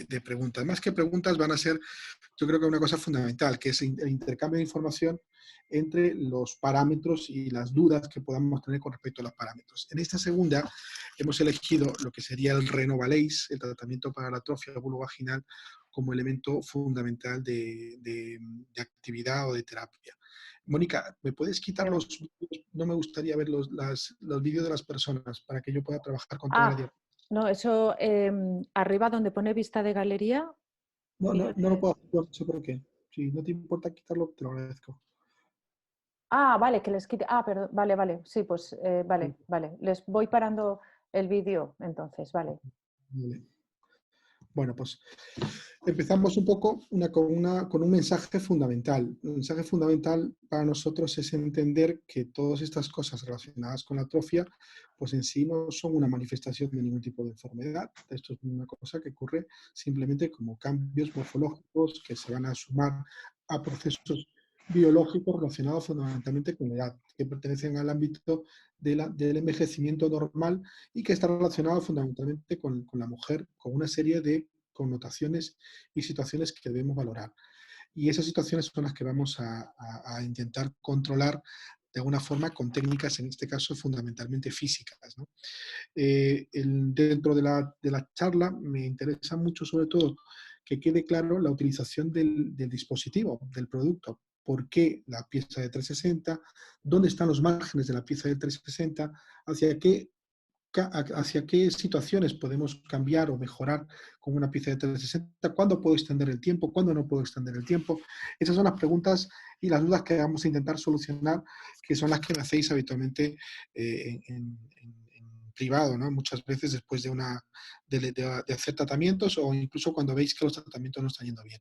de preguntas. Más que preguntas van a ser, yo creo que una cosa fundamental, que es el intercambio de información entre los parámetros y las dudas que podamos tener con respecto a los parámetros. En esta segunda hemos elegido lo que sería el Renovalase, el tratamiento para la atrofia vulvovaginal, como elemento fundamental de actividad o de terapia. Mónica, ¿me puedes quitar Vale. los vídeos? No me gustaría ver los vídeos de las personas para que yo pueda trabajar con toda la Ah, diapositiva. no, eso arriba donde pone vista de galería. No lo puedo hacer, no sé por qué. Si no te importa quitarlo, te lo agradezco. Ah, vale, que les quite. Ah, perdón, vale, vale. Sí, pues Sí, vale, vale. Les voy parando el vídeo entonces, vale. vale. Bueno, pues empezamos un poco con un mensaje fundamental. El mensaje fundamental para nosotros es entender que todas estas cosas relacionadas con la atrofia, pues en sí no son una manifestación de ningún tipo de enfermedad. Esto es una cosa que ocurre simplemente como cambios morfológicos que se van a sumar a procesos biológicos relacionados fundamentalmente con la edad, que pertenecen al ámbito del envejecimiento normal y que está relacionado fundamentalmente con la mujer, con una serie de connotaciones y situaciones que debemos valorar. Y esas situaciones son las que vamos a intentar controlar de alguna forma con técnicas, en este caso, fundamentalmente físicas, ¿no? Dentro de la charla me interesa mucho, sobre todo, que quede claro la utilización del dispositivo, del producto. ¿Por qué la pieza de 360? ¿Dónde están los márgenes de la pieza de 360? ¿Hacia qué situaciones podemos cambiar o mejorar con una pieza de 360? ¿Cuándo puedo extender el tiempo? ¿Cuándo no puedo extender el tiempo? Esas son las preguntas y las dudas que vamos a intentar solucionar, que son las que me hacéis habitualmente en privado, ¿no? Muchas veces después de hacer tratamientos o incluso cuando veis que los tratamientos no están yendo bien.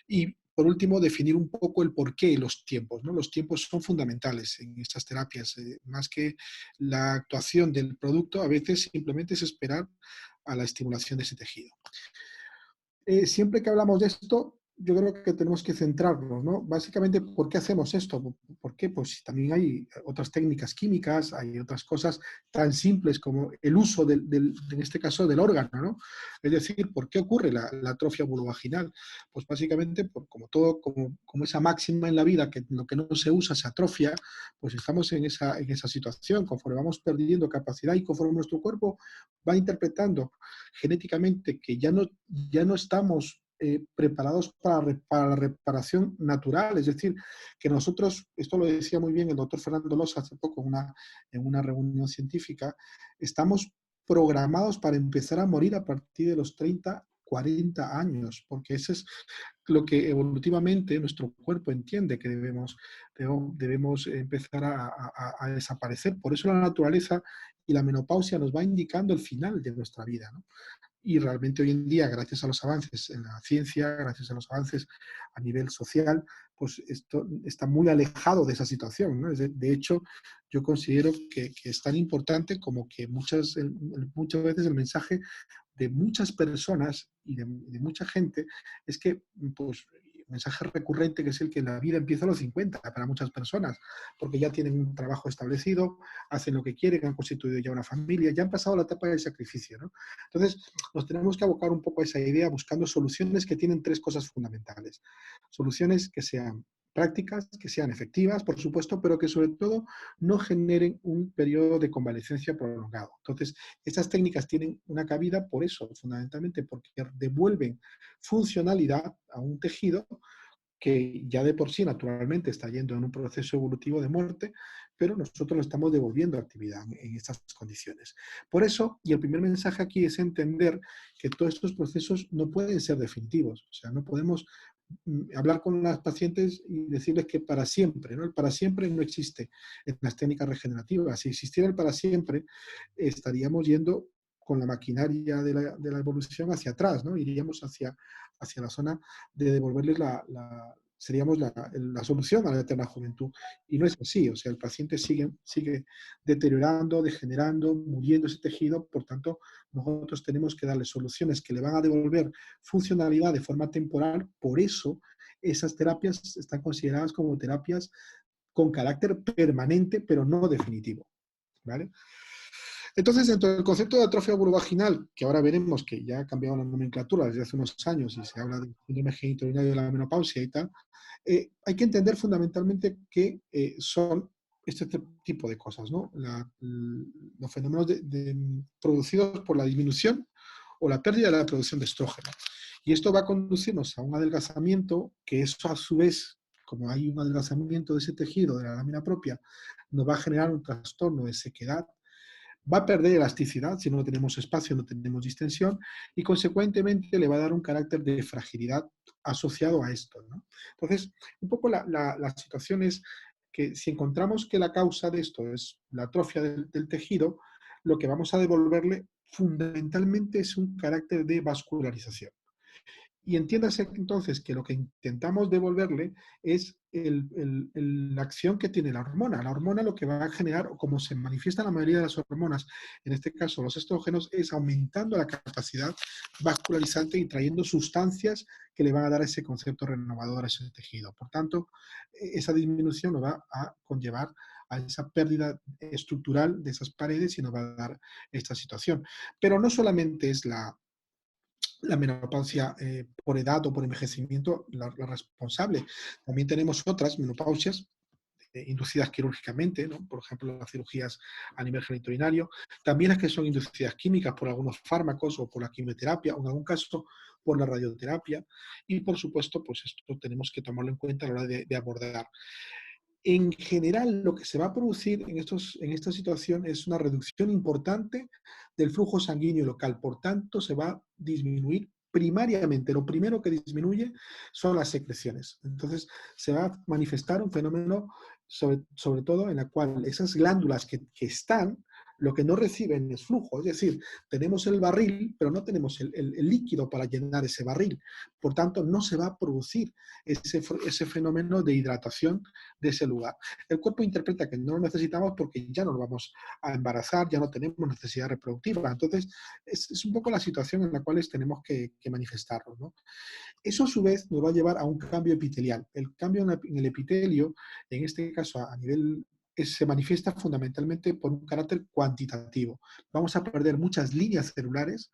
Y por último, definir un poco el porqué y los tiempos, ¿no? Los tiempos son fundamentales en estas terapias. Más que la actuación del producto, a veces simplemente es esperar a la estimulación de ese tejido. Siempre que hablamos de esto, yo creo que tenemos que centrarnos, ¿no? Básicamente, ¿por qué hacemos esto? ¿Por qué? Pues también hay otras técnicas químicas, hay otras cosas tan simples como el uso en este caso, del órgano, ¿no? Es decir, ¿por qué ocurre la atrofia vulvovaginal? Pues básicamente, como esa máxima en la vida, que lo que no se usa se atrofia, pues estamos en esa situación, conforme vamos perdiendo capacidad y conforme nuestro cuerpo va interpretando genéticamente que ya no estamos preparados para la reparación natural, es decir, que nosotros, esto lo decía muy bien el doctor Fernando Losa hace poco en una reunión científica, estamos programados para empezar a morir a partir de los 30, 40 años, porque eso es lo que evolutivamente nuestro cuerpo entiende que debemos empezar a desaparecer. Por eso la naturaleza y la menopausia nos va indicando el final de nuestra vida, ¿no? Y realmente hoy en día, gracias a los avances en la ciencia, gracias a los avances a nivel social, pues esto está muy alejado de esa situación, ¿no? De hecho, yo considero que es tan importante como que muchas veces el mensaje de muchas personas y de mucha gente es que, pues, el mensaje recurrente que es el que la vida empieza a los 50 para muchas personas, porque ya tienen un trabajo establecido, hacen lo que quieren, han constituido ya una familia, ya han pasado la etapa del sacrificio, ¿no? Entonces, nos tenemos que abocar un poco a esa idea buscando soluciones que tienen tres cosas fundamentales. Soluciones que sean prácticas, que sean efectivas, por supuesto, pero que sobre todo no generen un periodo de convalecencia prolongado. Entonces, estas técnicas tienen una cabida por eso, fundamentalmente, porque devuelven funcionalidad a un tejido que ya de por sí naturalmente está yendo en un proceso evolutivo de muerte, pero nosotros lo estamos devolviendo a actividad en estas condiciones. Por eso, y el primer mensaje aquí es entender que todos estos procesos no pueden ser definitivos, o sea, no podemos hablar con las pacientes y decirles que para siempre, ¿no? El para siempre no existe en las técnicas regenerativas. Si existiera el para siempre, estaríamos yendo con la maquinaria de la evolución hacia atrás, ¿no? Iríamos hacia la zona de devolverles seríamos la solución a la eterna juventud. Y no es así, o sea, el paciente sigue deteriorando, degenerando, muriendo ese tejido, por tanto, nosotros tenemos que darle soluciones que le van a devolver funcionalidad de forma temporal, por eso esas terapias están consideradas como terapias con carácter permanente, pero no definitivo, ¿vale? Entonces, dentro del concepto de atrofia vulvovaginal, que ahora veremos que ya ha cambiado la nomenclatura desde hace unos años y se habla de síndrome genitourinario de la menopausia y tal, hay que entender fundamentalmente que son este tipo de cosas, ¿no? Los fenómenos producidos por la disminución o la pérdida de la producción de estrógeno. Y esto va a conducirnos a un adelgazamiento, que eso a su vez, como hay un adelgazamiento de ese tejido, de la lámina propia, nos va a generar un trastorno de sequedad, va a perder elasticidad si no tenemos espacio, no tenemos distensión y consecuentemente le va a dar un carácter de fragilidad asociado a esto, ¿no? Entonces, un poco la situación es que si encontramos que la causa de esto es la atrofia del tejido, lo que vamos a devolverle fundamentalmente es un carácter de vascularización. Y entiéndase entonces que lo que intentamos devolverle es la acción que tiene la hormona. La hormona lo que va a generar, o como se manifiesta la mayoría de las hormonas, en este caso los estrógenos, es aumentando la capacidad vascularizante y trayendo sustancias que le van a dar ese concepto renovador a ese tejido. Por tanto, esa disminución nos va a conllevar a esa pérdida estructural de esas paredes y nos va a dar esta situación. Pero no solamente es la menopausia por edad o por envejecimiento la responsable. También tenemos otras menopausias inducidas quirúrgicamente, ¿no? Por ejemplo, las cirugías a nivel genitourinario, también las que son inducidas químicas por algunos fármacos o por la quimioterapia, o en algún caso por la radioterapia, y por supuesto, pues esto tenemos que tomarlo en cuenta a la hora de abordar. En general, lo que se va a producir en esta situación es una reducción importante del flujo sanguíneo local. Por tanto, se va a disminuir primariamente. Lo primero que disminuye son las secreciones. Entonces, se va a manifestar un fenómeno, sobre todo, en la cual esas glándulas que están, lo que no reciben es flujo. Es decir, tenemos el barril, pero no tenemos el líquido para llenar ese barril. Por tanto, no se va a producir ese fenómeno de hidratación de ese lugar. El cuerpo interpreta que no lo necesitamos porque ya no lo vamos a embarazar, ya no tenemos necesidad reproductiva. Entonces, es un poco la situación en la cual tenemos que manifestarlo, ¿no? Eso a su vez nos va a llevar a un cambio epitelial. El cambio en el epitelio, en este caso a nivel se manifiesta fundamentalmente por un carácter cuantitativo. Vamos a perder muchas líneas celulares,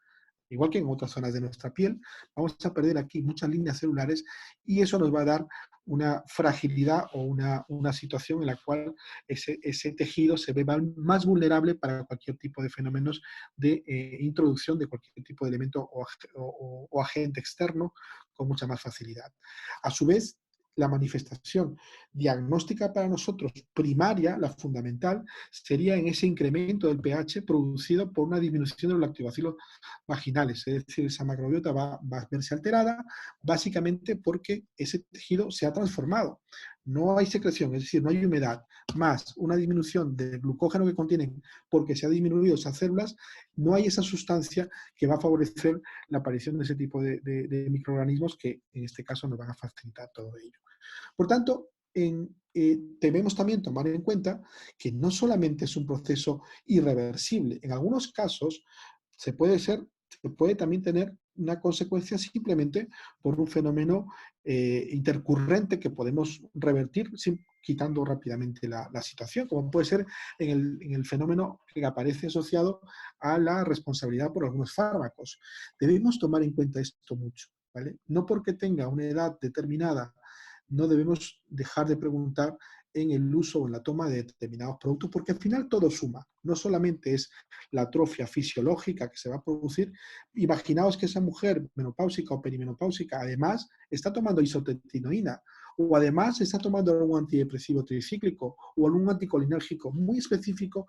igual que en otras zonas de nuestra piel, vamos a perder aquí muchas líneas celulares y eso nos va a dar una fragilidad o una situación en la cual ese tejido se ve más vulnerable para cualquier tipo de fenómenos de introducción de cualquier tipo de elemento o agente externo con mucha más facilidad. A su vez, la manifestación diagnóstica para nosotros primaria, la fundamental, sería en ese incremento del pH producido por una disminución de los lactobacilos vaginales, es decir, esa macrobiota va a verse alterada básicamente porque ese tejido se ha transformado. No hay secreción, es decir, no hay humedad, más una disminución del glucógeno que contienen porque se ha disminuido esas células, no hay esa sustancia que va a favorecer la aparición de ese tipo de microorganismos que en este caso nos van a facilitar todo ello. Por tanto, debemos también tomar en cuenta que no solamente es un proceso irreversible, en algunos casos se puede también tener una consecuencia simplemente por un fenómeno intercurrente que podemos revertir quitando rápidamente la situación, como puede ser en el fenómeno que aparece asociado a la responsabilidad por algunos fármacos. Debemos tomar en cuenta esto mucho, ¿vale? No porque tenga una edad determinada no debemos dejar de preguntar en el uso o en la toma de determinados productos, porque al final todo suma. No solamente es la atrofia fisiológica que se va a producir. Imaginaos que esa mujer menopáusica o perimenopáusica además está tomando isotretinoína o además está tomando algún antidepresivo tricíclico o algún anticolinérgico muy específico,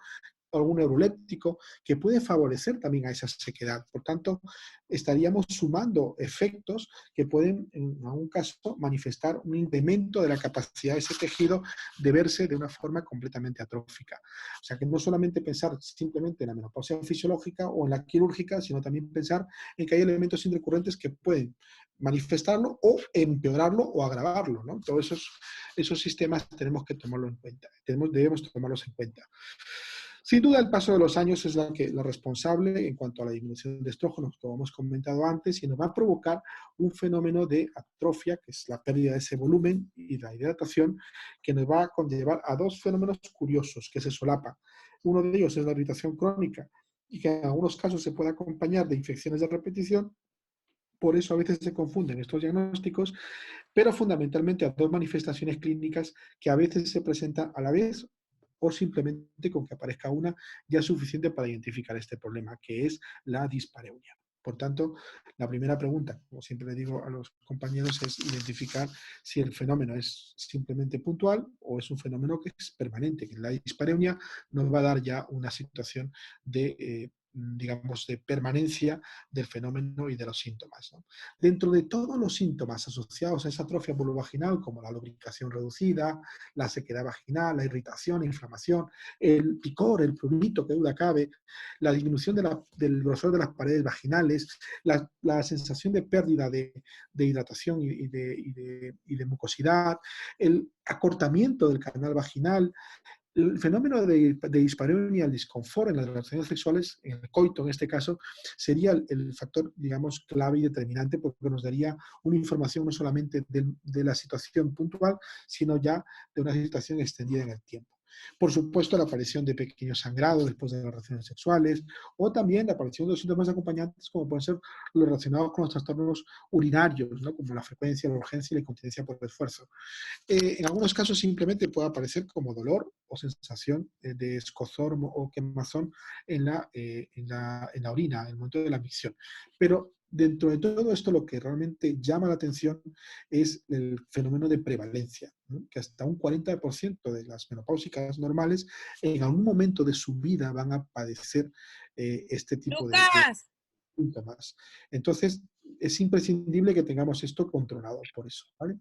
algún neuroléptico que puede favorecer también a esa sequedad. Por tanto, estaríamos sumando efectos que pueden, en algún caso, manifestar un incremento de la capacidad de ese tejido de verse de una forma completamente atrófica. O sea, que no solamente pensar simplemente en la menopausia fisiológica o en la quirúrgica, sino también pensar en que hay elementos intercurrentes que pueden manifestarlo o empeorarlo o agravarlo, ¿no? Todos esos sistemas tenemos que tomarlo en cuenta, debemos tomarlos en cuenta. Sin duda, el paso de los años es la responsable en cuanto a la disminución de estrógenos, como hemos comentado antes, y nos va a provocar un fenómeno de atrofia, que es la pérdida de ese volumen y la hidratación, que nos va a conllevar a dos fenómenos curiosos que se solapan. Uno de ellos es la irritación crónica y que en algunos casos se puede acompañar de infecciones de repetición. Por eso a veces se confunden estos diagnósticos, pero fundamentalmente a dos manifestaciones clínicas que a veces se presentan a la vez o simplemente con que aparezca una ya es suficiente para identificar este problema, que es la dispareunia. Por tanto, la primera pregunta, como siempre le digo a los compañeros, es identificar si el fenómeno es simplemente puntual o es un fenómeno que es permanente, que la dispareunia nos va a dar ya una situación de digamos, de permanencia del fenómeno y de los síntomas, ¿no? Dentro de todos los síntomas asociados a esa atrofia vulvovaginal, como la lubricación reducida, la sequedad vaginal, la irritación, la inflamación, el picor, el prurito, que duda cabe, la disminución del grosor de las paredes vaginales, la sensación de pérdida de hidratación y de mucosidad, el acortamiento del canal vaginal, el fenómeno de dispareunia, el disconfort en las relaciones sexuales, en el coito en este caso, sería el factor, digamos, clave y determinante porque nos daría una información no solamente de la situación puntual, sino ya de una situación extendida en el tiempo. Por supuesto, la aparición de pequeños sangrados después de las relaciones sexuales o también la aparición de los síntomas acompañantes como pueden ser los relacionados con los trastornos urinarios, ¿no? Como la frecuencia, la urgencia y la incontinencia por esfuerzo. En algunos casos simplemente puede aparecer como dolor o sensación de escozor o quemazón en la orina, en el momento de la micción. Pero dentro de todo esto lo que realmente llama la atención es el fenómeno de prevalencia, ¿no? Que hasta un 40% de las menopáusicas normales en algún momento de su vida van a padecer este tipo de Lucas, síntomas. Entonces, es imprescindible que tengamos esto controlado por eso, ¿vale?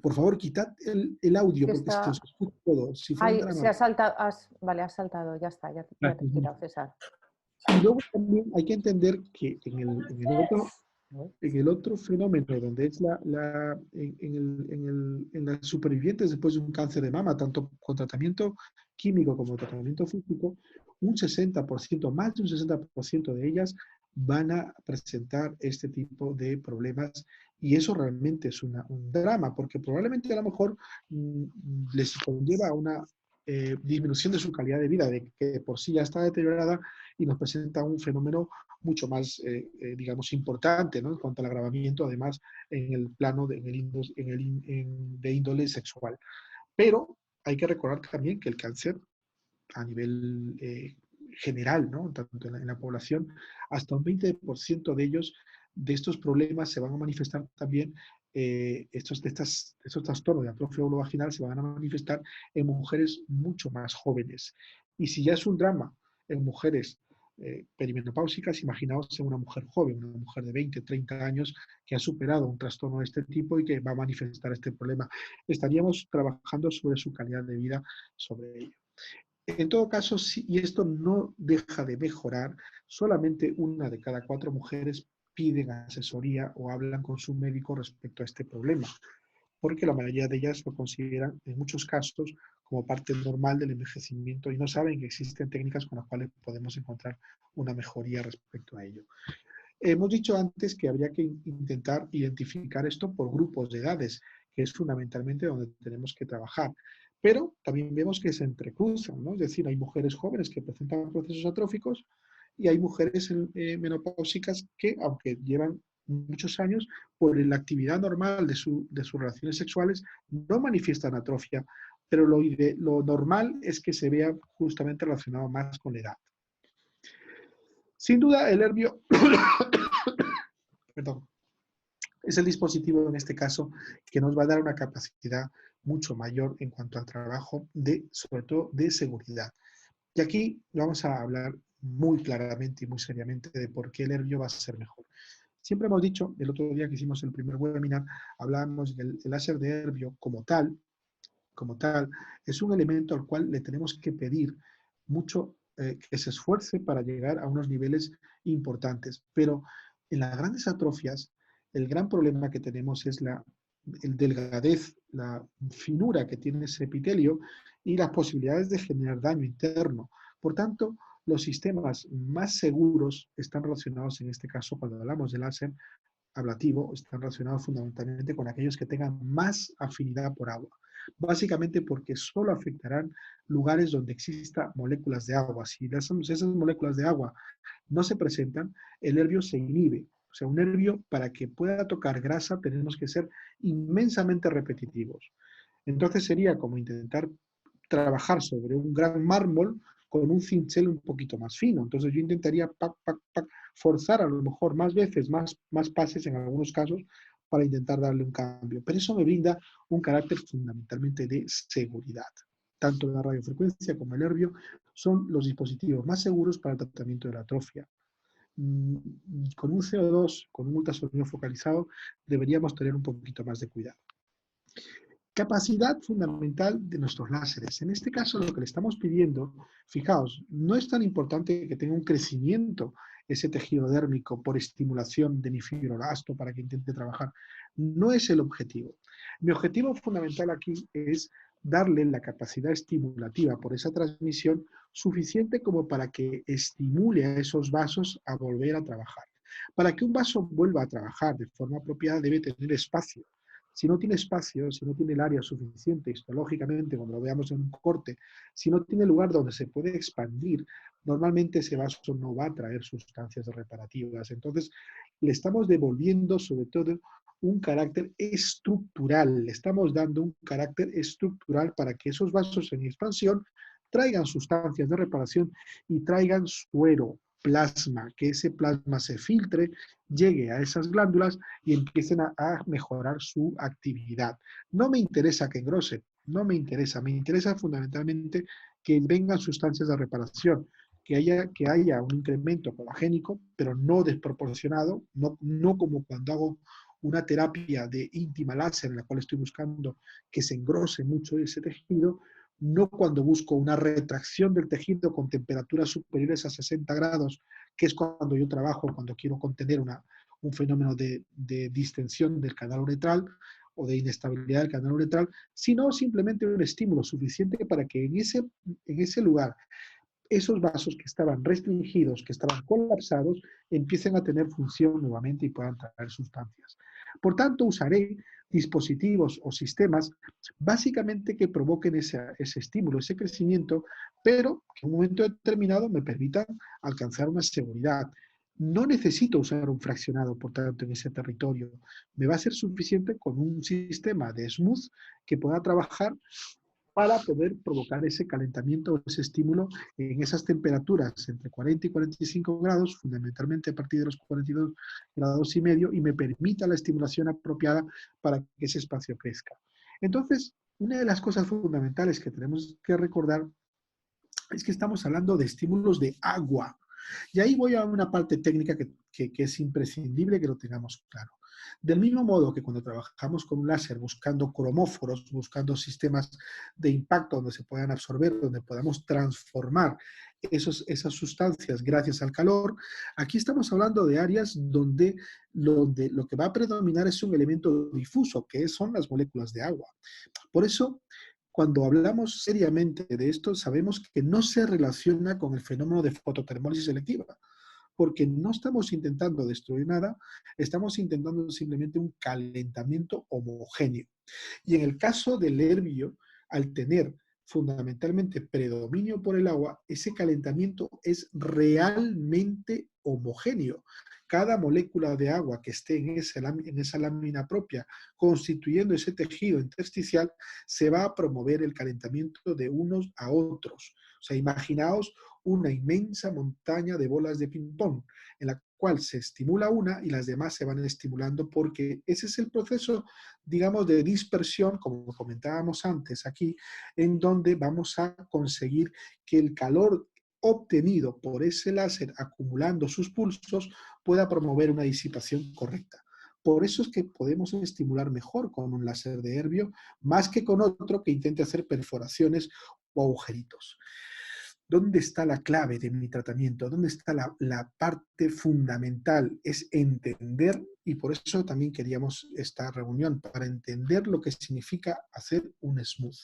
Por favor, quitad el audio Que porque se os está... escucha todo. Si fuera un Ay, se drama. ha saltado, vale, has saltado, ya está, ya te he quitado, César. Y luego también hay que entender que en el otro fenómeno, donde es en las supervivientes después de un cáncer de mama, tanto con tratamiento químico como tratamiento físico, un 60%, más de un 60% de ellas van a presentar este tipo de problemas y eso realmente es un drama, porque probablemente a lo mejor les conlleva una disminución de su calidad de vida, de que por sí ya está deteriorada y nos presenta un fenómeno mucho más, digamos, importante, ¿no? En cuanto al agravamiento, además, en el plano de índole sexual. Pero hay que recordar también que el cáncer a nivel general, ¿no? Tanto en la población, hasta un 20% de ellos, de estos problemas se van a manifestar también, estos trastornos de atrofia vaginal se van a manifestar en mujeres mucho más jóvenes. Y si ya es un drama en mujeres perimenopáusicas, imaginaos en una mujer joven, una mujer de 20, 30 años que ha superado un trastorno de este tipo y que va a manifestar este problema. Estaríamos trabajando sobre su calidad de vida, sobre ello. En todo caso, y esto no deja de mejorar, solamente una de cada 4 mujeres piden asesoría o hablan con su médico respecto a este problema, porque la mayoría de ellas lo consideran, en muchos casos, como parte normal del envejecimiento y no saben que existen técnicas con las cuales podemos encontrar una mejoría respecto a ello. Hemos dicho antes que habría que intentar identificar esto por grupos de edades, que es fundamentalmente donde tenemos que trabajar. Pero también vemos que se entrecruzan, ¿no? Es decir, hay mujeres jóvenes que presentan procesos atróficos y hay mujeres menopáusicas que, aunque llevan muchos años, por la actividad normal de sus relaciones sexuales, no manifiestan atrofia, pero lo normal es que se vea justamente relacionado más con la edad. Sin duda, el nervio perdón, es el dispositivo en este caso que nos va a dar una capacidad mucho mayor en cuanto al trabajo sobre todo de seguridad. Y aquí vamos a hablar muy claramente y muy seriamente de por qué el Herbio va a ser mejor. Siempre hemos dicho, el otro día que hicimos el primer webinar, hablábamos del láser de Herbio como tal, es un elemento al cual le tenemos que pedir mucho que se esfuerce para llegar a unos niveles importantes. Pero en las grandes atrofias, el gran problema que tenemos es el delgadez, la finura que tiene ese epitelio y las posibilidades de generar daño interno. Por tanto, los sistemas más seguros están relacionados, en este caso, cuando hablamos de láser ablativo, están relacionados fundamentalmente con aquellos que tengan más afinidad por agua. básicamente porque solo afectarán lugares donde exista moléculas de agua. Si esas moléculas de agua no se presentan, el nervio se inhibe. O sea, un nervio, para que pueda tocar grasa, tenemos que ser inmensamente repetitivos. Entonces sería como intentar trabajar sobre un gran mármol con un cincel un poquito más fino. Entonces yo intentaría forzar a lo mejor más veces, más pases en algunos casos, para intentar darle un cambio. Pero eso me brinda un carácter fundamentalmente de seguridad. Tanto la radiofrecuencia como el nervio son los dispositivos más seguros para el tratamiento de la atrofia. Con un CO2, con un ultrasonido focalizado, deberíamos tener un poquito más de cuidado. Capacidad fundamental de nuestros láseres. En este caso, lo que le estamos pidiendo, fijaos, no es tan importante que tenga un crecimiento ese tejido dérmico por estimulación de mi fibroblasto para que intente trabajar. No es el objetivo. Mi objetivo fundamental aquí es darle la capacidad estimulativa por esa transmisión suficiente como para que estimule a esos vasos a volver a trabajar. Para que un vaso vuelva a trabajar de forma apropiada debe tener espacio. Si no tiene espacio, si no tiene el área suficiente histológicamente, como lo veamos en un corte, si no tiene lugar donde se puede expandir, normalmente ese vaso no va a traer sustancias reparativas. Entonces, le estamos devolviendo sobre todo un carácter estructural, le estamos dando un carácter estructural para que esos vasos en expansión traigan sustancias de reparación y traigan suero, plasma, que ese plasma se filtre, llegue a esas glándulas y empiecen a mejorar su actividad. No me interesa que engrose, no me interesa fundamentalmente que vengan sustancias de reparación, que haya un incremento colagénico, pero no desproporcionado, no como cuando hago una terapia de íntima láser en la cual estoy buscando que se engrose mucho ese tejido, no cuando busco una retracción del tejido con temperaturas superiores a 60 grados, que es cuando yo trabajo, cuando quiero contener un fenómeno de distensión del canal uretral o de inestabilidad del canal uretral, sino simplemente un estímulo suficiente para que en ese lugar esos vasos que estaban restringidos, que estaban colapsados, empiecen a tener función nuevamente y puedan traer sustancias. Por tanto, usaré dispositivos o sistemas básicamente que provoquen ese estímulo, ese crecimiento, pero que en un momento determinado me permitan alcanzar una seguridad. No necesito usar un fraccionado, por tanto, en ese territorio. Me va a ser suficiente con un sistema de smooth que pueda trabajar para poder provocar ese calentamiento, ese estímulo en esas temperaturas entre 40 y 45 grados, fundamentalmente a partir de los 42 grados y medio, y me permita la estimulación apropiada para que ese espacio crezca. Entonces, una de las cosas fundamentales que tenemos que recordar es que estamos hablando de estímulos de agua. Y ahí voy a una parte técnica que es imprescindible que lo tengamos claro. Del mismo modo que cuando trabajamos con un láser buscando cromóforos, buscando sistemas de impacto donde se puedan absorber, donde podamos transformar esas sustancias gracias al calor, aquí estamos hablando de áreas donde lo que va a predominar es un elemento difuso, que son las moléculas de agua. Por eso, cuando hablamos seriamente de esto, sabemos que no se relaciona con el fenómeno de fototermólisis selectiva, porque no estamos intentando destruir nada, estamos intentando simplemente un calentamiento homogéneo. Y en el caso del nervio, al tener fundamentalmente predominio por el agua, ese calentamiento es realmente homogéneo. Cada molécula de agua que esté en esa lámina propia, constituyendo ese tejido intersticial, se va a promover el calentamiento de unos a otros. O sea, imaginaos una inmensa montaña de bolas de ping-pong, en la cual se estimula una y las demás se van estimulando, porque ese es el proceso, digamos, de dispersión, como comentábamos antes aquí, en donde vamos a conseguir que el calor obtenido por ese láser acumulando sus pulsos pueda promover una disipación correcta. Por eso es que podemos estimular mejor con un láser de Herbio, más que con otro que intente hacer perforaciones o agujeritos. ¿Dónde está la clave de mi tratamiento? ¿Dónde está la parte fundamental? Es entender, y por eso también queríamos esta reunión, para entender lo que significa hacer un smooth.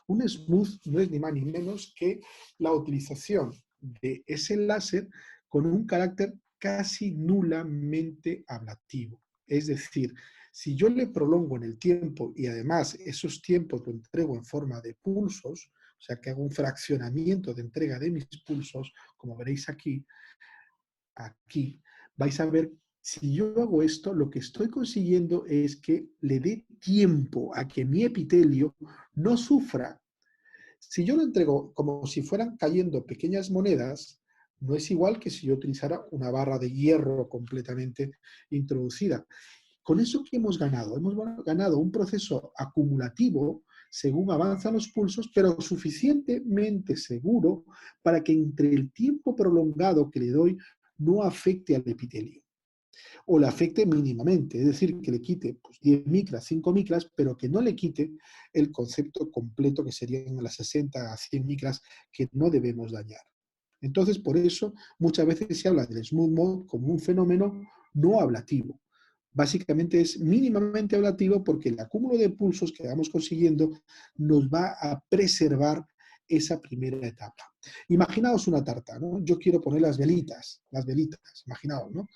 Un smooth no es ni más ni menos que la utilización de ese láser con un carácter casi nulamente ablativo. Es decir, Si yo le prolongo en el tiempo y además esos tiempos lo entrego en forma de pulsos, o sea que hago un fraccionamiento de entrega de mis pulsos, como veréis aquí, vais a ver, si yo hago esto, lo que estoy consiguiendo es que le dé tiempo a que mi epitelio no sufra. Si yo lo entrego como si fueran cayendo pequeñas monedas, no es igual que si yo utilizara una barra de hierro completamente introducida. Con eso que hemos ganado, ganado un proceso acumulativo según avanzan los pulsos, pero suficientemente seguro para que entre el tiempo prolongado que le doy no afecte al epitelio o le afecte mínimamente, es decir, que le quite pues, 10 micras, 5 micras, pero que no le quite el concepto completo que serían las 60 a 100 micras que no debemos dañar. Entonces, por eso muchas veces se habla del smooth mode como un fenómeno no ablativo. Básicamente es mínimamente ablativo porque el acúmulo de pulsos que vamos consiguiendo nos va a preservar esa primera etapa. Imaginaos una tarta, ¿no? Yo quiero poner las velitas, imaginaos, ¿no?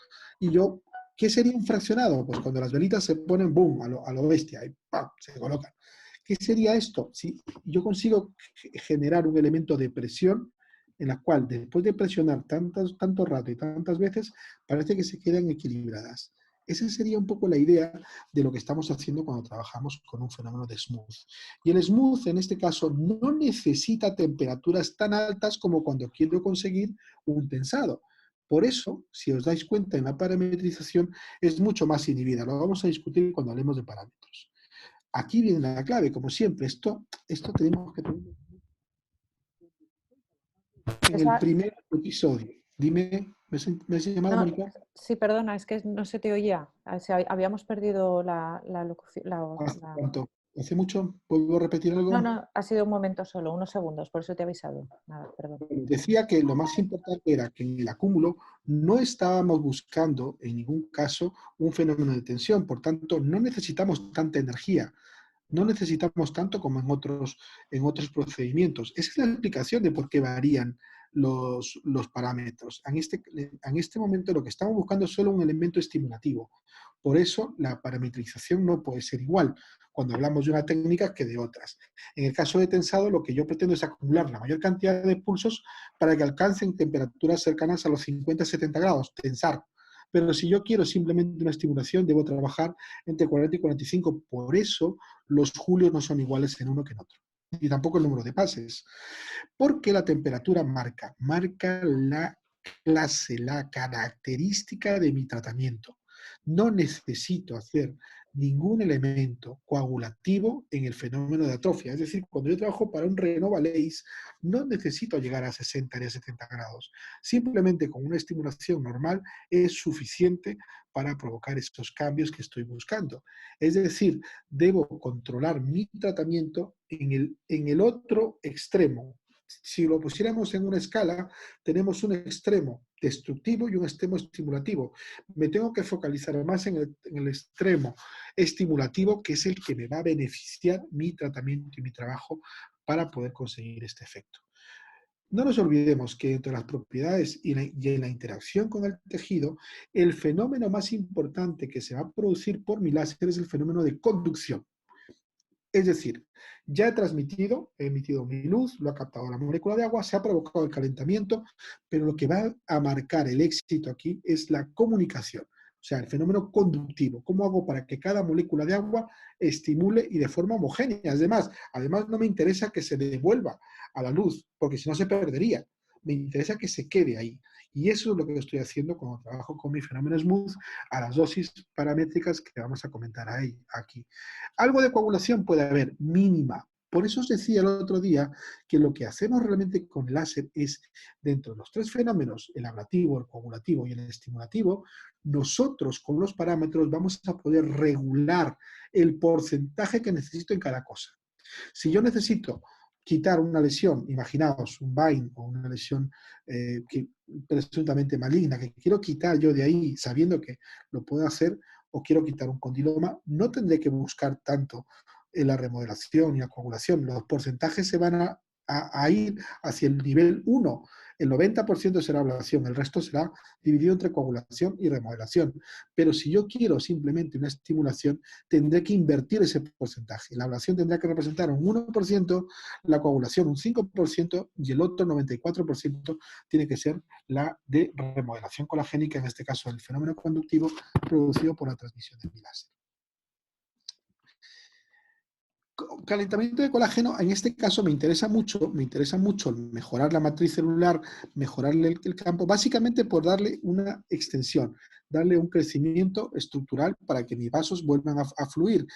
Y yo, ¿qué sería un fraccionado? Pues cuando las velitas se ponen, boom, a lo bestia, y ¡pam!, se colocan. ¿Qué sería esto? Si yo consigo generar un elemento de presión en la cual después de presionar tanto rato y tantas veces, parece que se quedan equilibradas. Esa sería un poco la idea de lo que estamos haciendo cuando trabajamos con un fenómeno de smooth. Y el smooth, en este caso, no necesita temperaturas tan altas como cuando quiero conseguir un tensado. Por eso, si os dais cuenta, en la parametrización es mucho más inhibida. Lo vamos a discutir cuando hablemos de parámetros. Aquí viene la clave, como siempre. Esto tenemos que tener en el Esa- primer episodio. Dime, ¿me has llamado, no, Mónica? sí, perdona, es que no se te oía. Habíamos perdido la locución. ¿Hace cuánto? ¿Hace mucho? ¿Puedo repetir No, algo? no, ha sido un momento solo, unos segundos, por eso te he avisado. Nada, perdón. Decía que lo más importante era que en el acúmulo no estábamos buscando en ningún caso un fenómeno de tensión, por tanto no necesitamos tanta energía, no necesitamos tanto como en otros procedimientos. Esa es la explicación de por qué varían los parámetros. En este momento lo que estamos buscando es solo un elemento estimulativo. Por eso la parametrización no puede ser igual cuando hablamos de una técnica que de otras. En el caso de tensado, lo que yo pretendo es acumular la mayor cantidad de pulsos para que alcancen temperaturas cercanas a los 50-70 grados, tensar. Pero si yo quiero simplemente una estimulación, debo trabajar entre 40 y 45. Por eso los julios no son iguales en uno que en otro. Y tampoco el número de pases. Porque la temperatura marca la clase, la característica de mi tratamiento. No necesito hacer ningún elemento coagulativo en el fenómeno de atrofia. Es decir, cuando yo trabajo para un Renovalace, no necesito llegar a 60 ni a 70 grados. Simplemente con una estimulación normal es suficiente para provocar estos cambios que estoy buscando. Es decir, debo controlar mi tratamiento en el otro extremo. Si lo pusiéramos en una escala, tenemos un extremo destructivo y un extremo estimulativo. Me tengo que focalizar más en el extremo estimulativo, que es el que me va a beneficiar mi tratamiento y mi trabajo para poder conseguir este efecto. No nos olvidemos que entre las propiedades y en la interacción con el tejido, el fenómeno más importante que se va a producir por mi láser es el fenómeno de conducción. Es decir, ya he emitido mi luz, lo ha captado la molécula de agua, se ha provocado el calentamiento, pero lo que va a marcar el éxito aquí es la comunicación, o sea, el fenómeno conductivo. ¿Cómo hago para que cada molécula de agua estimule y de forma homogénea? Además no me interesa que se devuelva a la luz, porque si no se perdería. Me interesa que se quede ahí. Y eso es lo que estoy haciendo cuando trabajo con mi fenómeno smooth a las dosis paramétricas que vamos a comentar aquí. Algo de coagulación puede haber, mínima. Por eso os decía el otro día que lo que hacemos realmente con el láser es, dentro de los tres fenómenos, el ablativo, el coagulativo y el estimulativo, nosotros con los parámetros vamos a poder regular el porcentaje que necesito en cada cosa. Si yo necesito quitar una lesión, imaginaos un Vine o una lesión presuntamente maligna, que quiero quitar yo de ahí sabiendo que lo puedo hacer, o quiero quitar un condiloma, no tendré que buscar tanto en la remodelación y la coagulación. Los porcentajes se van a a ir hacia el nivel 1. El 90% será ablación, el resto será dividido entre coagulación y remodelación. Pero si yo quiero simplemente una estimulación, tendré que invertir ese porcentaje. La ablación tendrá que representar un 1%, la coagulación un 5% y el otro 94% tiene que ser la de remodelación colagénica, en este caso el fenómeno conductivo producido por la transmisión del láser. Calentamiento de colágeno, en este caso me interesa mucho mejorar la matriz celular, mejorarle el campo, básicamente por darle una extensión, darle un crecimiento estructural para que mis vasos vuelvan a fluir.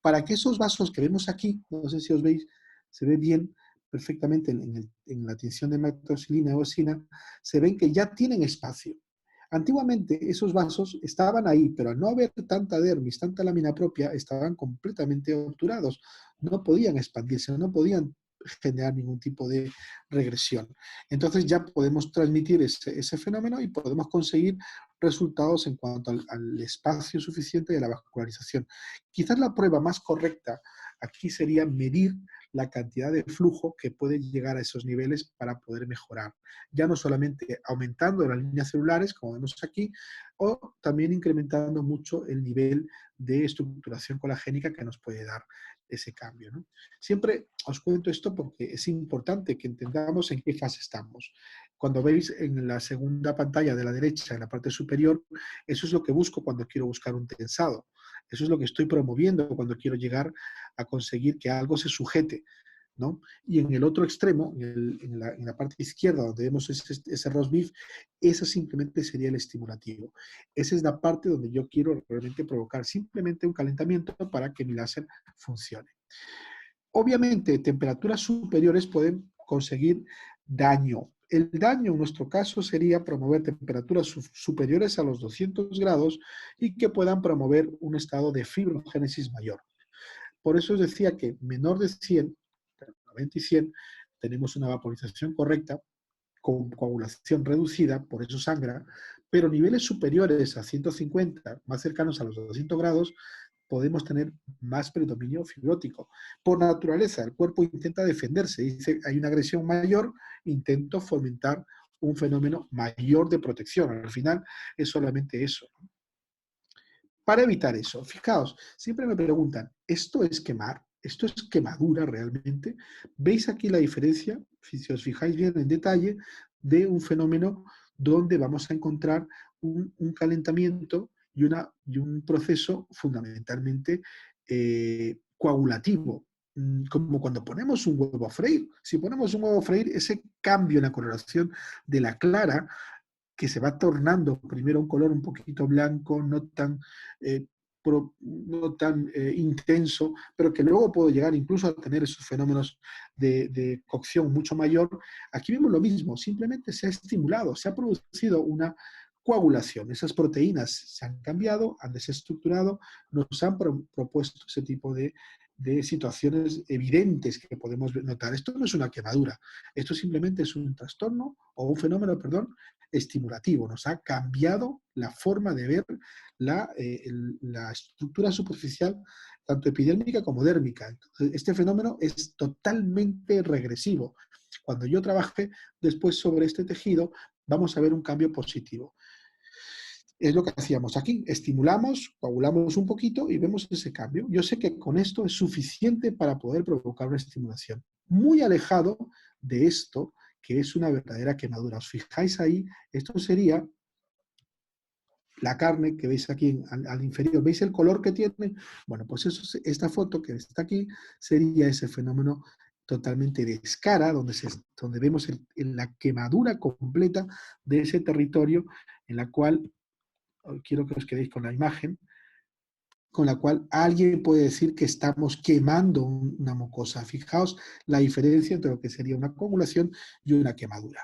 Para que esos vasos que vemos aquí, no sé si os veis, se ve bien perfectamente en la tinción de metoxilina o eosina, se ven que ya tienen espacio. Antiguamente esos vasos estaban ahí, pero al no haber tanta dermis, tanta lámina propia, estaban completamente obturados. No podían expandirse, no podían generar ningún tipo de regresión. Entonces ya podemos transmitir ese fenómeno y podemos conseguir resultados en cuanto al espacio suficiente de la vascularización. Quizás la prueba más correcta aquí sería medir la cantidad de flujo que puede llegar a esos niveles para poder mejorar. Ya no solamente aumentando las líneas celulares, como vemos aquí, o también incrementando mucho el nivel de estructuración colagénica que nos puede dar ese cambio, ¿no? Siempre os cuento esto porque es importante que entendamos en qué fase estamos. Cuando veis en la segunda pantalla de la derecha, en la parte superior, eso es lo que busco cuando quiero buscar un tensado. Eso es lo que estoy promoviendo cuando quiero llegar a conseguir que algo se sujete, ¿no? Y en el otro extremo, en la parte izquierda, donde vemos ese roast beef, esa simplemente sería el estimulativo. Esa es la parte donde yo quiero realmente provocar simplemente un calentamiento para que mi láser funcione. Obviamente, temperaturas superiores pueden conseguir daño. El daño en nuestro caso sería promover temperaturas superiores a los 200 grados y que puedan promover un estado de fibrogénesis mayor. Por eso os decía que menor de 100, 90 y 100, tenemos una vaporización correcta, con coagulación reducida, por eso sangra, pero niveles superiores a 150, más cercanos a los 200 grados, podemos tener más predominio fibrótico. Por naturaleza, el cuerpo intenta defenderse, dice, hay una agresión mayor, intento fomentar un fenómeno mayor de protección. Al final es solamente eso. Para evitar eso, fijaos, siempre me preguntan, ¿esto es quemar? ¿Esto es quemadura realmente? ¿Veis aquí la diferencia? Si os fijáis bien en detalle, de un fenómeno donde vamos a encontrar un calentamiento y un proceso fundamentalmente coagulativo. Como cuando ponemos un huevo a freír. Si ponemos un huevo a freír, ese cambio en la coloración de la clara que se va tornando primero un color un poquito blanco, eh, no tan intenso, pero que luego puedo llegar incluso a tener esos fenómenos de cocción mucho mayor. Aquí vemos lo mismo, simplemente se ha estimulado, se ha producido una coagulación. Esas proteínas se han cambiado, han desestructurado, nos han propuesto ese tipo de situaciones evidentes que podemos notar. Esto no es una quemadura, esto simplemente es un trastorno o un fenómeno, perdón, estimulativo, nos ha cambiado la forma de ver la estructura superficial, tanto epidérmica como dérmica. Entonces, este fenómeno es totalmente regresivo. Cuando yo trabaje después sobre este tejido, vamos a ver un cambio positivo. Es lo que hacíamos aquí, estimulamos, coagulamos un poquito y vemos ese cambio. Yo sé que con esto es suficiente para poder provocar una estimulación. Muy alejado de esto, que es una verdadera quemadura. Os fijáis ahí, esto sería la carne que veis aquí al inferior. ¿Veis el color que tiene? Bueno, pues eso, esta foto que está aquí sería ese fenómeno totalmente de escara, donde vemos la quemadura completa de ese territorio en la cual quiero que os quedéis con la imagen, con la cual alguien puede decir que estamos quemando una mucosa. Fijaos la diferencia entre lo que sería una coagulación y una quemadura.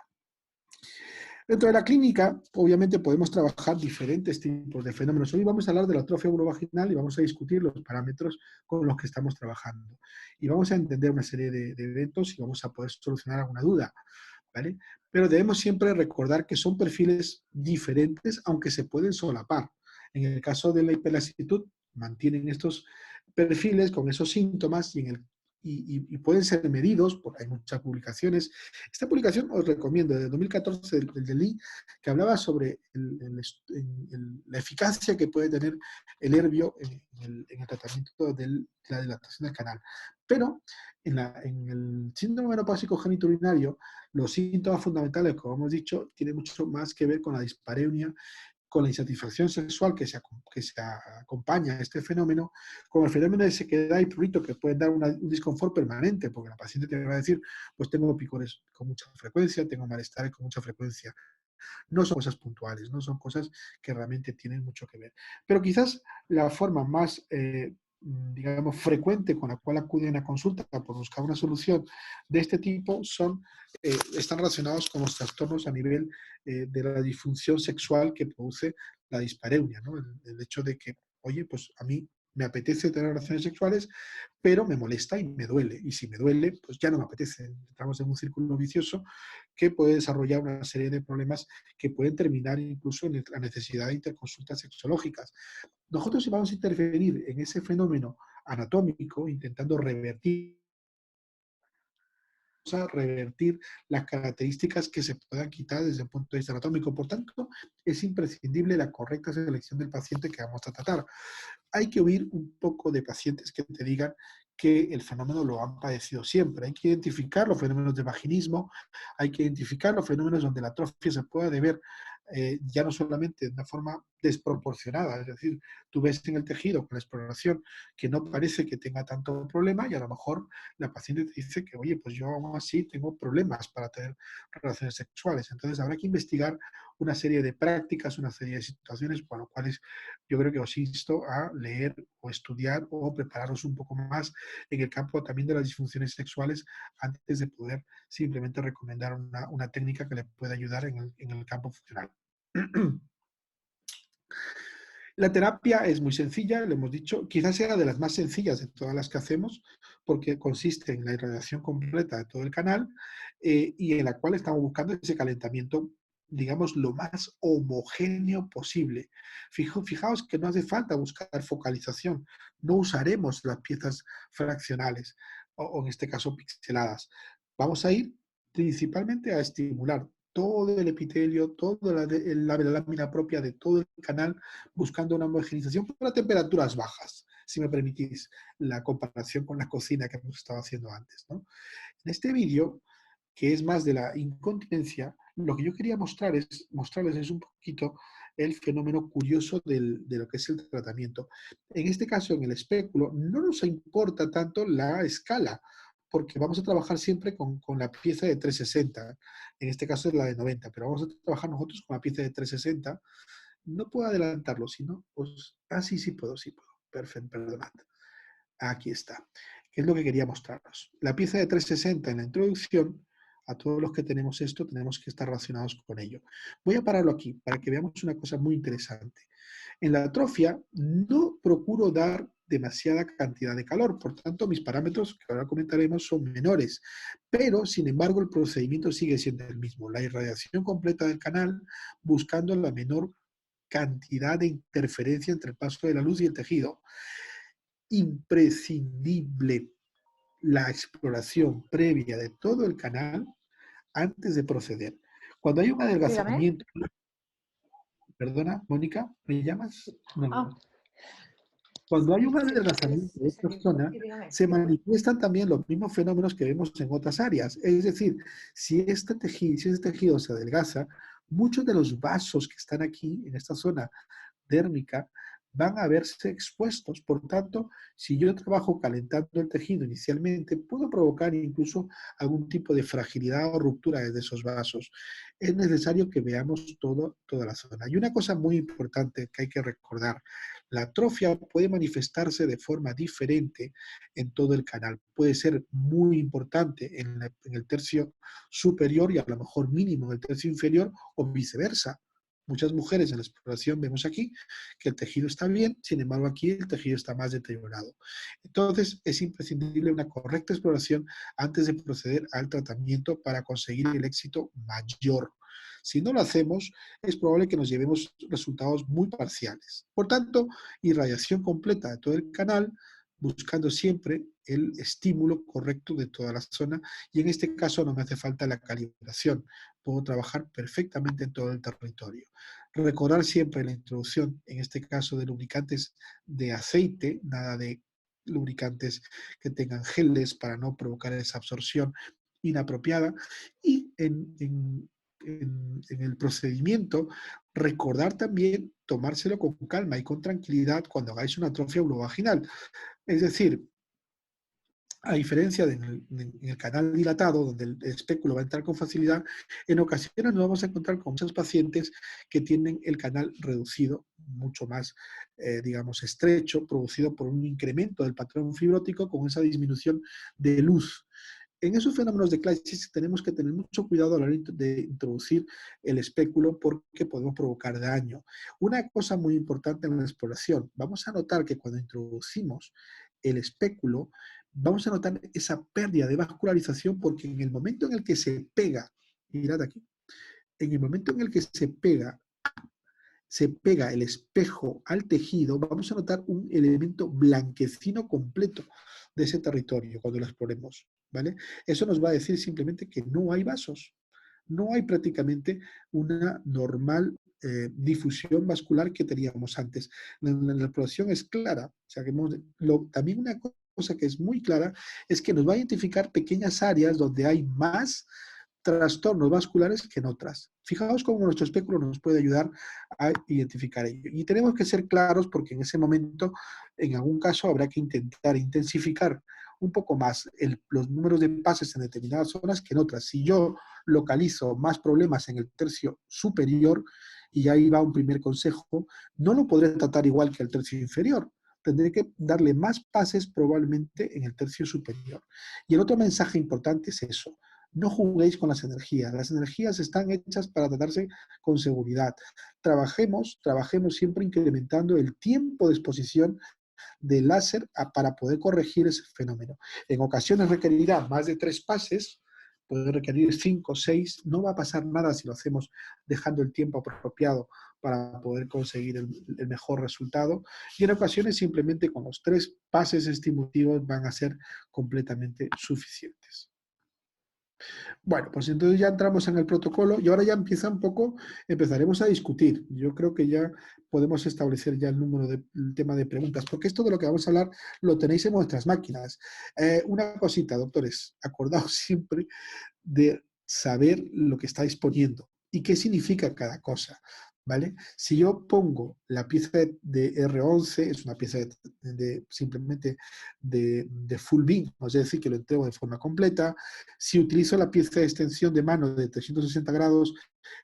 Dentro de la clínica, obviamente, podemos trabajar diferentes tipos de fenómenos. Hoy vamos a hablar de la atrofia urovaginal y vamos a discutir los parámetros con los que estamos trabajando. Y vamos a entender una serie de eventos y vamos a poder solucionar alguna duda, ¿vale? Pero debemos siempre recordar que son perfiles diferentes, aunque se pueden solapar. En el caso de la hiperlasitud, mantienen estos perfiles con esos síntomas y en el y pueden ser medidos, porque hay muchas publicaciones. Esta publicación os recomiendo, de 2014, del Lee, que hablaba sobre la eficacia que puede tener el herbio en el tratamiento de la dilatación del canal. Pero en el síndrome menopáusico genitourinario, los síntomas fundamentales, como hemos dicho, tienen mucho más que ver con la dispareunia, con la insatisfacción sexual que se acompaña a este fenómeno, con el fenómeno de sequedad y prurito que puede dar un disconfort permanente, porque la paciente te va a decir, pues tengo picores con mucha frecuencia, tengo malestares con mucha frecuencia. No son cosas puntuales, no son cosas que realmente tienen mucho que ver. Pero quizás la forma más, digamos, frecuente con la cual acuden a consulta por buscar una solución de este tipo están relacionados con los trastornos a nivel de la disfunción sexual que produce la dispareunia, ¿no? El hecho de que, oye, pues a mí me apetece tener relaciones sexuales, pero me molesta y me duele. Y si me duele, pues ya no me apetece. Entramos en un círculo vicioso que puede desarrollar una serie de problemas que pueden terminar incluso en la necesidad de interconsultas sexológicas. Nosotros vamos a intervenir en ese fenómeno anatómico, intentando revertir las características que se puedan quitar desde el punto de vista anatómico. Por tanto, es imprescindible la correcta selección del paciente que vamos a tratar. Hay que huir un poco de pacientes que te digan que el fenómeno lo han padecido siempre. Hay que identificar los fenómenos de vaginismo, hay que identificar los fenómenos donde la atrofia se pueda deber ya no solamente de una forma desproporcionada, es decir, tú ves en el tejido con la exploración que no parece que tenga tanto problema y a lo mejor la paciente te dice que, oye, pues yo aún así tengo problemas para tener relaciones sexuales. Entonces habrá que investigar una serie de prácticas, una serie de situaciones por las cuales yo creo que os insto a leer o estudiar o prepararos un poco más en el campo también de las disfunciones sexuales antes de poder simplemente recomendar una técnica que le pueda ayudar en el campo funcional. La terapia es muy sencilla, lo hemos dicho, quizás sea de las más sencillas de todas las que hacemos, porque consiste en la irradiación completa de todo el canal y en la cual estamos buscando ese calentamiento, digamos, lo más homogéneo posible. Fijaos que no hace falta buscar focalización, no usaremos las piezas fraccionales o en este caso pixeladas. Vamos a ir principalmente a estimular todo el epitelio, toda la lámina propia de todo el canal, buscando una homogenización para temperaturas bajas, si me permitís la comparación con la cocina que hemos estado haciendo antes, ¿no? En este vídeo, que es más de la incontinencia, lo que yo quería mostrarles es un poquito el fenómeno curioso de lo que es el tratamiento. En este caso, en el espéculo, no nos importa tanto la escala, porque vamos a trabajar siempre con la pieza de 360, en este caso es la de 90, pero vamos a trabajar nosotros con la pieza de 360. No puedo adelantarlo, sino, pues, sí puedo, sí puedo. Perfecto, perdonad. Aquí está. ¿Qué es lo que quería mostraros? La pieza de 360 en la introducción, a todos los que tenemos esto, tenemos que estar relacionados con ello. Voy a pararlo aquí para que veamos una cosa muy interesante. En la atrofia no procuro dar demasiada cantidad de calor, por tanto mis parámetros, que ahora comentaremos, son menores, pero sin embargo el procedimiento sigue siendo el mismo, la irradiación completa del canal buscando la menor cantidad de interferencia entre el paso de la luz y el tejido. Imprescindible la exploración previa de todo el canal antes de proceder. Cuando hay un Dígame. adelgazamiento, perdona, Mónica, ¿me llamas? No, Ah, no. Cuando hay un sí, adelgazamiento de esta zona, sí, dígame. se manifiestan también los mismos fenómenos que vemos en otras áreas. Es decir, si este tejido se adelgaza, muchos de los vasos que están aquí en esta zona dérmica van a verse expuestos. Por tanto, si yo trabajo calentando el tejido inicialmente, puedo provocar incluso algún tipo de fragilidad o ruptura de esos vasos. Es necesario que veamos toda la zona. Y una cosa muy importante que hay que recordar, la atrofia puede manifestarse de forma diferente en todo el canal. Puede ser muy importante en el tercio superior y a lo mejor mínimo en el tercio inferior o viceversa. Muchas mujeres en la exploración vemos aquí que el tejido está bien, sin embargo aquí el tejido está más deteriorado. Entonces es imprescindible una correcta exploración antes de proceder al tratamiento para conseguir el éxito mayor. Si no lo hacemos, es probable que nos llevemos resultados muy parciales. Por tanto, irradiación completa de todo el canal, buscando siempre el estímulo correcto de toda la zona y en este caso no me hace falta la calibración. Puedo trabajar perfectamente en todo el territorio. Recordar siempre la introducción, en este caso de lubricantes de aceite, nada de lubricantes que tengan geles para no provocar esa absorción inapropiada y en el procedimiento recordar también tomárselo con calma y con tranquilidad cuando hagáis una atrofia urovaginal. Es decir, a diferencia en el canal dilatado, donde el espéculo va a entrar con facilidad, en ocasiones nos vamos a encontrar con muchos pacientes que tienen el canal reducido, mucho más, digamos, estrecho, producido por un incremento del patrón fibrótico con esa disminución de luz. En esos fenómenos de crisis tenemos que tener mucho cuidado a la hora de introducir el espéculo porque podemos provocar daño. Una cosa muy importante en la exploración, vamos a notar que cuando introducimos el espéculo, vamos a notar esa pérdida de vascularización porque en el momento en el que se pega, mirad aquí, en el momento en el que se pega el espejo al tejido, vamos a notar un elemento blanquecino completo de ese territorio cuando lo exploremos, ¿vale? Eso nos va a decir simplemente que no hay vasos, no hay prácticamente una normal difusión vascular que teníamos antes. La exploración es clara, o sea, que también una cosa que es muy clara es que nos va a identificar pequeñas áreas donde hay más trastornos vasculares que en otras. Fijaos cómo nuestro espéculo nos puede ayudar a identificar ello. Y tenemos que ser claros porque en ese momento, en algún caso, habrá que intentar intensificar un poco más los números de pases en determinadas zonas que en otras. Si yo localizo más problemas en el tercio superior, y ahí va un primer consejo, no lo podré tratar igual que el tercio inferior. Tendré que darle más pases probablemente en el tercio superior. Y el otro mensaje importante es eso. No juguéis con las energías. Las energías están hechas para tratarse con seguridad. Trabajemos siempre incrementando el tiempo de exposición del láser para poder corregir ese fenómeno. En ocasiones requerirá más de 3 pases, puede requerir 5 o 6, no va a pasar nada si lo hacemos dejando el tiempo apropiado para poder conseguir el mejor resultado. Y en ocasiones simplemente con los 3 pases estimulativos van a ser completamente suficientes. Bueno, pues entonces ya entramos en el protocolo y ahora ya empieza un poco, empezaremos a discutir. Yo creo que ya podemos establecer ya el tema de preguntas, porque esto de lo que vamos a hablar lo tenéis en vuestras máquinas. Una cosita, doctores, acordaos siempre de saber lo que estáis poniendo y qué significa cada cosa. ¿Vale? Si yo pongo la pieza de R11, es una pieza simplemente de full beam, es decir, que lo entrego de forma completa. Si utilizo la pieza de extensión de mano de 360 grados,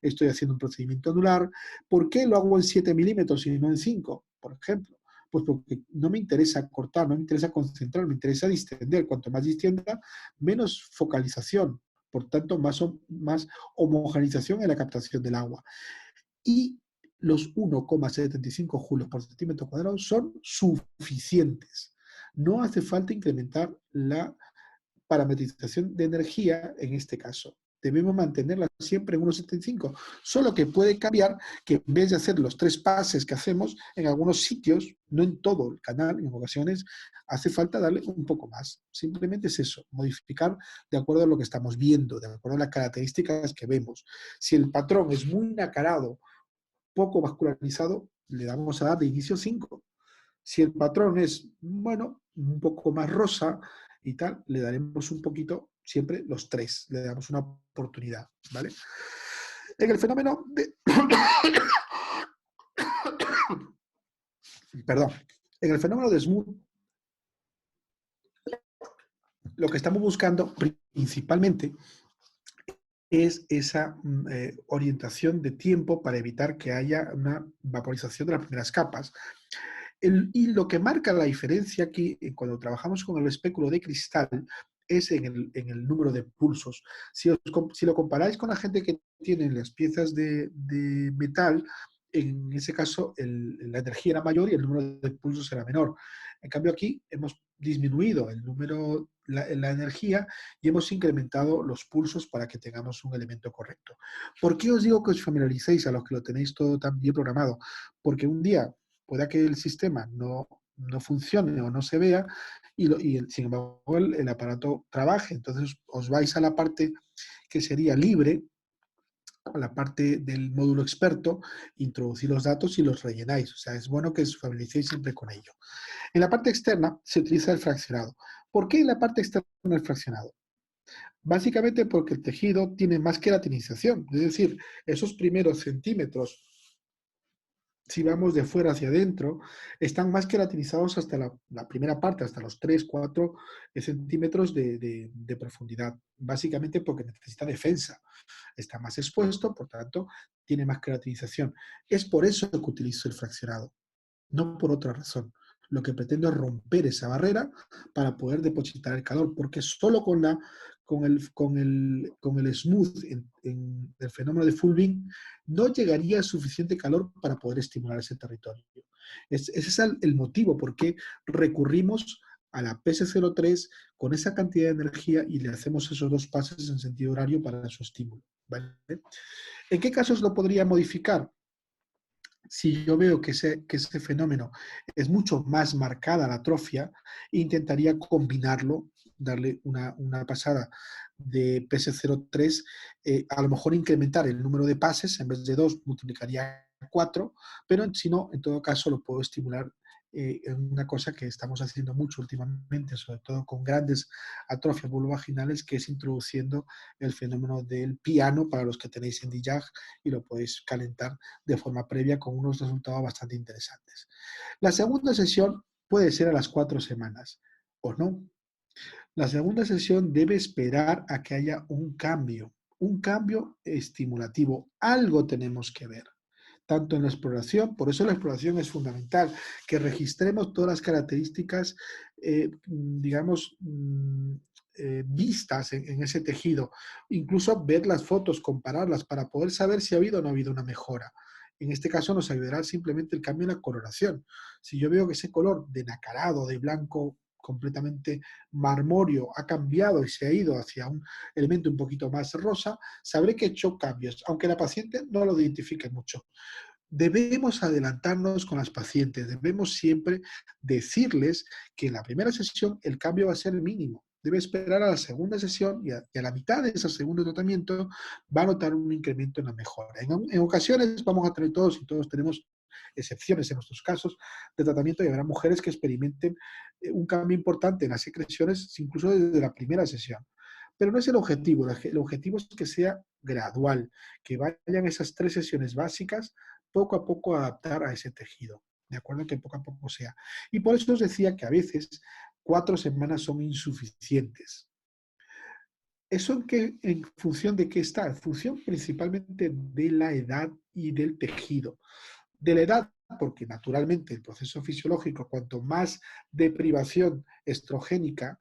estoy haciendo un procedimiento anular. ¿Por qué lo hago en 7 milímetros y no en 5, por ejemplo? Pues porque no me interesa cortar, no me interesa concentrar, me interesa distender. Cuanto más distienda, menos focalización. Por tanto, más homogeneización en la captación del agua. Y los 1,75 julios por centímetro cuadrado son suficientes. No hace falta incrementar la parametrización de energía en este caso. Debemos mantenerla siempre en 1,75, solo que puede cambiar que en vez de hacer los 3 pases que hacemos en algunos sitios, no en todo el canal, en ocasiones hace falta darle un poco más. Simplemente es eso, modificar de acuerdo a lo que estamos viendo, de acuerdo a las características que vemos. Si el patrón es muy nacarado, poco vascularizado, le vamos a dar de inicio 5. Si el patrón es, bueno, un poco más rosa y tal, le daremos un poquito, siempre los 3, le damos una oportunidad, ¿vale? En el fenómeno de... Perdón. En el fenómeno de Smooth, lo que estamos buscando principalmente es esa orientación de tiempo para evitar que haya una vaporización de las primeras capas. Y lo que marca la diferencia aquí, cuando trabajamos con el espéculo de cristal, es en el número de pulsos. Si lo comparáis con la gente que tiene las piezas de metal, en ese caso la energía era mayor y el número de pulsos era menor. En cambio aquí hemos disminuido el número, la energía y hemos incrementado los pulsos para que tengamos un elemento correcto. ¿Por qué os digo que os familiaricéis a los que lo tenéis todo tan bien programado? Porque un día pueda que el sistema no no funcione o no se vea sin embargo el aparato trabaje. Entonces os vais a la parte que sería libre, a la parte del módulo experto, introducir los datos y los rellenáis. O sea, es bueno que os familiaricéis siempre con ello. En la parte externa se utiliza el fraccionado. ¿Por qué en la parte externa el fraccionado? Básicamente porque el tejido tiene más queratinización, es decir, esos primeros centímetros, si vamos de fuera hacia adentro, están más queratinizados hasta la primera parte, hasta los 3, 4 centímetros de profundidad, básicamente porque necesita defensa, está más expuesto, por tanto, tiene más queratinización. Es por eso que utilizo el fraccionado, no por otra razón. Lo que pretendo es romper esa barrera para poder depositar el calor, porque solo con el smooth en el fenómeno de Fulving no llegaría suficiente calor para poder estimular ese territorio. Ese es el motivo por qué recurrimos a la PS03 con esa cantidad de energía y le hacemos esos 2 pases en sentido horario para su estímulo. ¿Vale? ¿En qué casos lo podría modificar? Si yo veo que ese fenómeno es mucho más marcada la atrofia, intentaría combinarlo, darle una pasada de PS03, a lo mejor incrementar el número de pases, en vez de 2 multiplicaría 4, pero si no, en todo caso lo puedo estimular en una cosa que estamos haciendo mucho últimamente, sobre todo con grandes atrofias vulvovaginales, que es introduciendo el fenómeno del piano para los que tenéis en DJAG y lo podéis calentar de forma previa con unos resultados bastante interesantes. La segunda sesión puede ser a las 4 semanas o no. La segunda sesión debe esperar a que haya un cambio estimulativo. Algo tenemos que ver, tanto en la exploración, por eso la exploración es fundamental, que registremos todas las características, digamos, vistas en ese tejido, incluso ver las fotos, compararlas para poder saber si ha habido o no ha habido una mejora. En este caso nos ayudará simplemente el cambio en la coloración. Si yo veo que ese color de nacarado, de blanco completamente marmóreo ha cambiado y se ha ido hacia un elemento un poquito más rosa, sabré que he hecho cambios, aunque la paciente no lo identifique mucho. Debemos adelantarnos con las pacientes, debemos siempre decirles que en la primera sesión el cambio va a ser mínimo. Debe esperar a la segunda sesión y a la mitad de ese segundo tratamiento va a notar un incremento en la mejora. En ocasiones vamos a tener todos, y todos tenemos excepciones en nuestros casos de tratamiento, y habrá mujeres que experimenten un cambio importante en las secreciones incluso desde la primera sesión. Pero no es el objetivo. El objetivo es que sea gradual, que vayan esas 3 sesiones básicas poco a poco a adaptar a ese tejido, de acuerdo, que poco a poco sea. Y por eso os decía que a veces 4 semanas son insuficientes. ¿Eso en función de qué está? En función principalmente de la edad y del tejido. De la edad, porque naturalmente el proceso fisiológico, cuanto más deprivación estrogénica,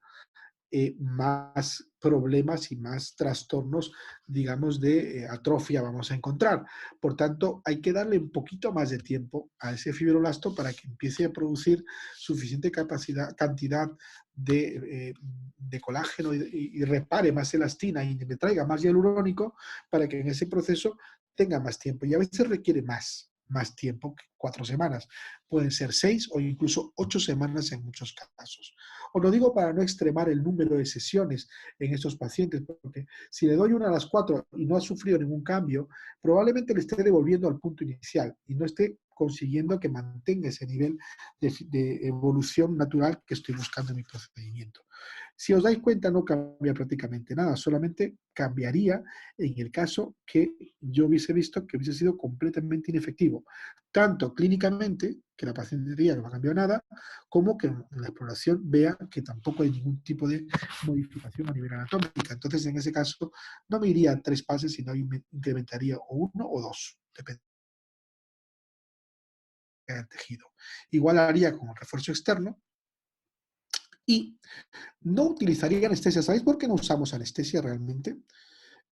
más problemas y más trastornos, digamos, de atrofia vamos a encontrar. Por tanto, hay que darle un poquito más de tiempo a ese fibroblasto para que empiece a producir suficiente cantidad de colágeno y repare más elastina y me traiga más hialurónico para que en ese proceso tenga más tiempo. Y a veces requiere más tiempo que 4 semanas. Pueden ser 6 o incluso 8 semanas en muchos casos. Os lo digo para no extremar el número de sesiones en estos pacientes, porque si le doy una a las 4 y no ha sufrido ningún cambio, probablemente le esté devolviendo al punto inicial y no esté consiguiendo que mantenga ese nivel de evolución natural que estoy buscando en mi procedimiento. Si os dais cuenta, no cambia prácticamente nada, solamente cambiaría en el caso que yo hubiese visto que hubiese sido completamente inefectivo, tanto clínicamente, que la paciente diría que no ha cambiado nada, como que en la exploración vea que tampoco hay ningún tipo de modificación a nivel anatómica. Entonces, en ese caso, no me iría a 3 pases, sino incrementaría o 1 o 2, depende del tejido. Igual haría con el refuerzo externo y no utilizaría anestesia. ¿Sabéis por qué no usamos anestesia realmente?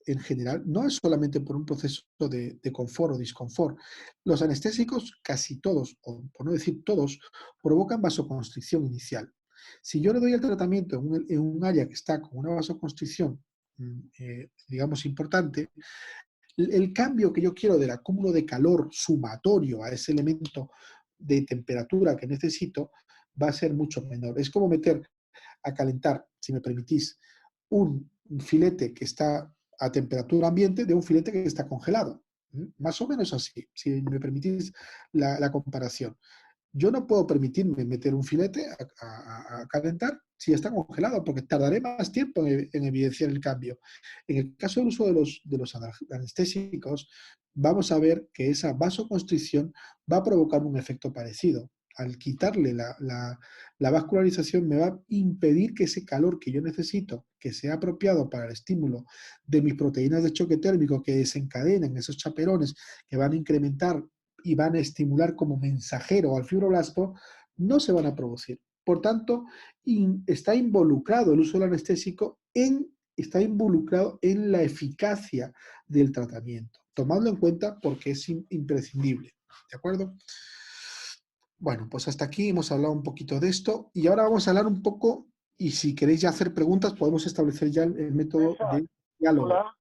En general, no es solamente por un proceso de confort o disconfort. Los anestésicos, casi todos, o por no decir todos, provocan vasoconstricción inicial. Si yo le doy el tratamiento en un área que está con una vasoconstricción, digamos, importante, el cambio que yo quiero del acúmulo de calor sumatorio a ese elemento de temperatura que necesito, va a ser mucho menor. Es como meter a calentar, si me permitís, un filete que está a temperatura ambiente de un filete que está congelado. Más o menos así, si me permitís la comparación. Yo no puedo permitirme meter un filete a calentar si está congelado, porque tardaré más tiempo en evidenciar el cambio. En el caso del uso de los anestésicos, vamos a ver que esa vasoconstricción va a provocar un efecto parecido. Al quitarle la vascularización me va a impedir que ese calor que yo necesito, que sea apropiado para el estímulo de mis proteínas de choque térmico que desencadenen esos chaperones que van a incrementar y van a estimular como mensajero al fibroblasto, no se van a producir. Por tanto, está involucrado el uso del anestésico está involucrado en la eficacia del tratamiento. Tomadlo en cuenta porque es imprescindible. ¿De acuerdo? Bueno, pues hasta aquí hemos hablado un poquito de esto y ahora vamos a hablar un poco, y si queréis ya hacer preguntas, podemos establecer ya el método César, de diálogo. hola.